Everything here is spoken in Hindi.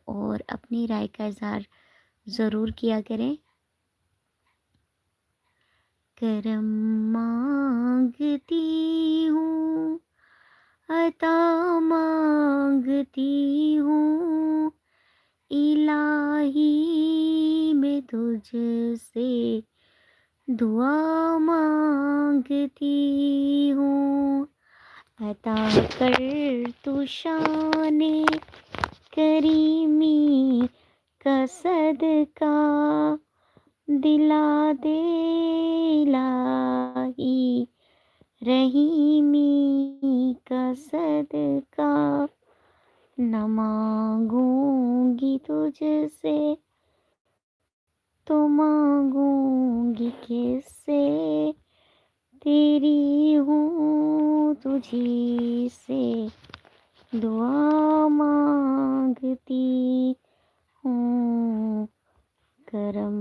और अपनी राय का इज़हार ज़रूर किया करें। करम मांगती हूँ, अता मांगती हूँ, इलाही मैं तुझसे दुआ मांगती हूँ। अता कर तू शाने करीमी का सदका, दिला दे इलाही रहीमी का सदका। न मांगूंगी तुझसे तो मांगूंगी किससे, तेरी हूँ तुझी से दुआ मांगती हूँ। करम